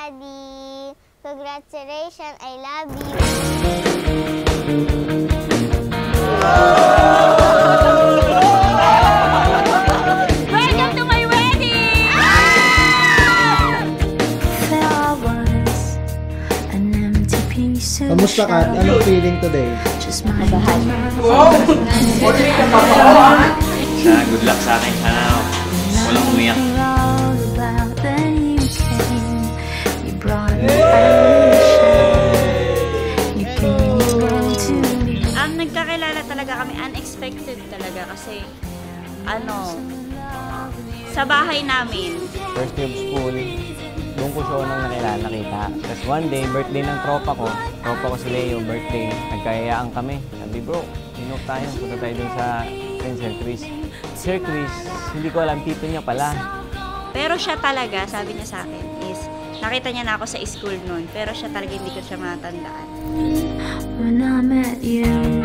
Daddy. Congratulations, I love you. Welcome to my wedding! Kamusta ka? Anong feeling today? Wow! Good luck sa akin. Sana walang umiyak. Nagkakilala talaga kami. Unexpected talaga kasi sa bahay namin. First day of school, doon ko siya nang nakita. Tapos one day, birthday ng tropa ko si Leo, birthday, nagkayayaan kami. Sabi, bro, minok tayo, punta tayo dun sa Sir Chris. Sir Chris, hindi ko alam, tito niya pala. Pero siya talaga, sabi niya sa akin, is nakita niya na ako sa school noon, pero siya talaga hindi ko siya matandaan. When I met you,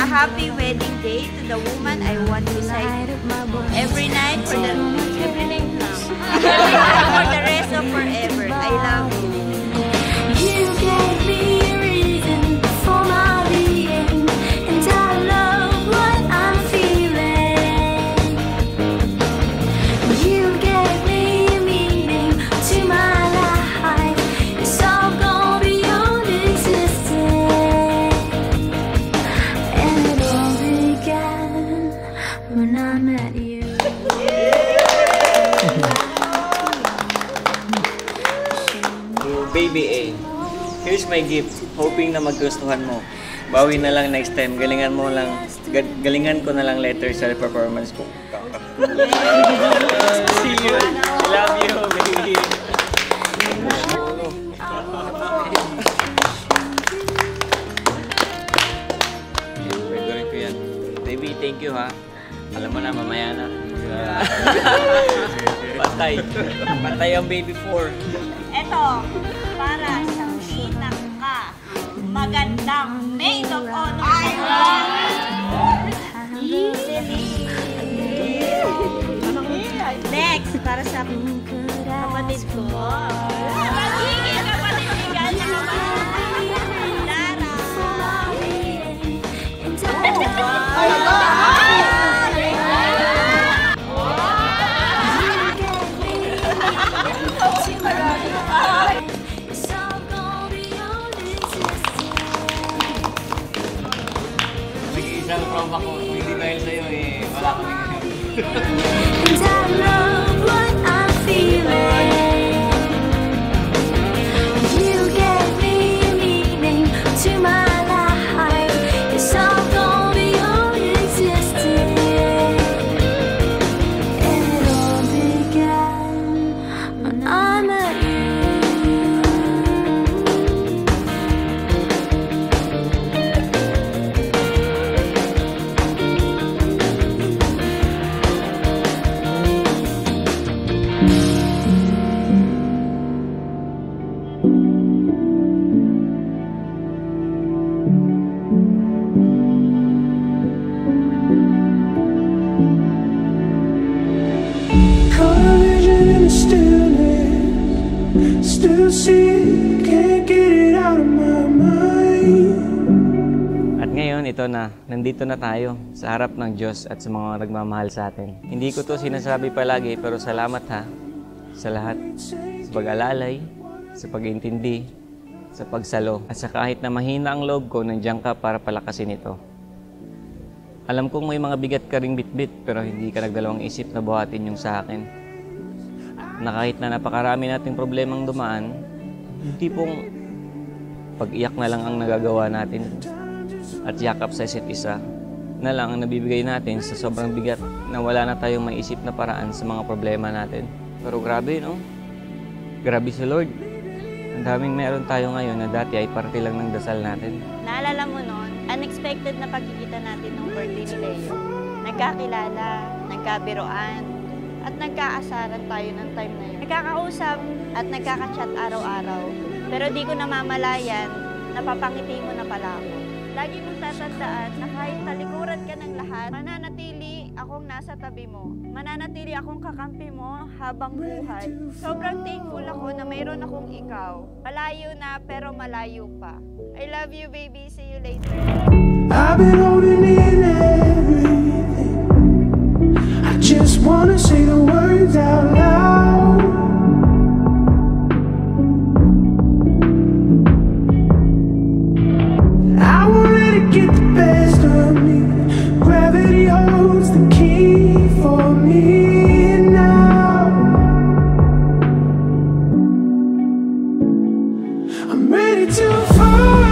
A happy wedding day to the woman I want beside every night for the rest of forever. I love you. you gave me a reason for my being, and I love what I'm feeling. You gave me a meaning to my life. It's all gone beyond existence, and it all began when I met you. Baby A, here's my gift. Hoping na magustuhan mo. Bawi na lang next time. Galingan ko na lang later sa performance ko. See you. Love you, baby. Pwede ko yan. Baby, thank you ha. Alam mo na, mamaya na. Patay ang baby 4. Eto, para sa pinaka magandang maid of honor. Next, para sa kapatid ko. Magiging kapatid ni Lara. Isang trauma ko. Kung hindi dahil sa'yo wala kami ngayon. And I love what I'm feeling. You gave me a meaning to my life. It's all gone beyond existence, and it all began when I met you. At ngayon, ito na, nandito na tayo sa harap ng Diyos at sa mga nagmamahal sa atin. Hindi ko to sinasabi palagi, pero salamat ha sa lahat. Sa pag-alalay, sa pag-intindi, sa pagsalo. At sa kahit na mahina ang loob ko, nandiyan ka para palakasin ito. Alam kong may mga bigat ka ring bitbit, pero hindi ka nagdalawang isip na buhatin yung sa akin. Na kahit na napakarami nating problemang dumaan, yung tipong pag-iyak na lang ang nagagawa natin at yakap sa isa't isa na lang ang nabibigay natin sa sobrang bigat na wala na tayong maisip na paraan sa mga problema natin. Pero grabe, no? Grabe si Lord. Ang daming meron tayo ngayon na dati ay parte lang ng dasal natin. Naalala mo noon, unexpected na pagkikita natin nung birthday ni Leo. nagkakilala, nagkabiroan, at nagkaasaran tayo ng time na yun. Nagkakausap at nagkaka-chat araw-araw. Pero di ko namamalayan, napapangiti mo na pala ako. Lagi mong tatandaan na kahit talikuran ka ng lahat, mananatili akong nasa tabi mo. Mananatili akong kakampi mo habang buhay. Sobrang thankful ako na mayroon akong ikaw. Malayo na pero malayo pa. I love you, baby. See you later. I've been holding in everything. I just wanna say the words out loud. I won't let it get the best of me. Gravity holds the key for me now. I'm ready to fall.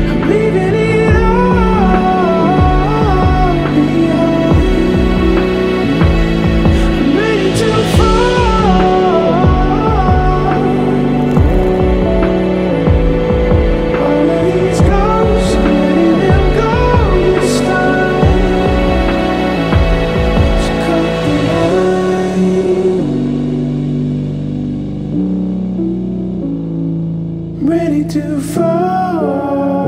I'm leaving it all behind. I'm ready to fall. All of these ghosts, I'm letting them go this time. So cut the line. I'm ready to fall.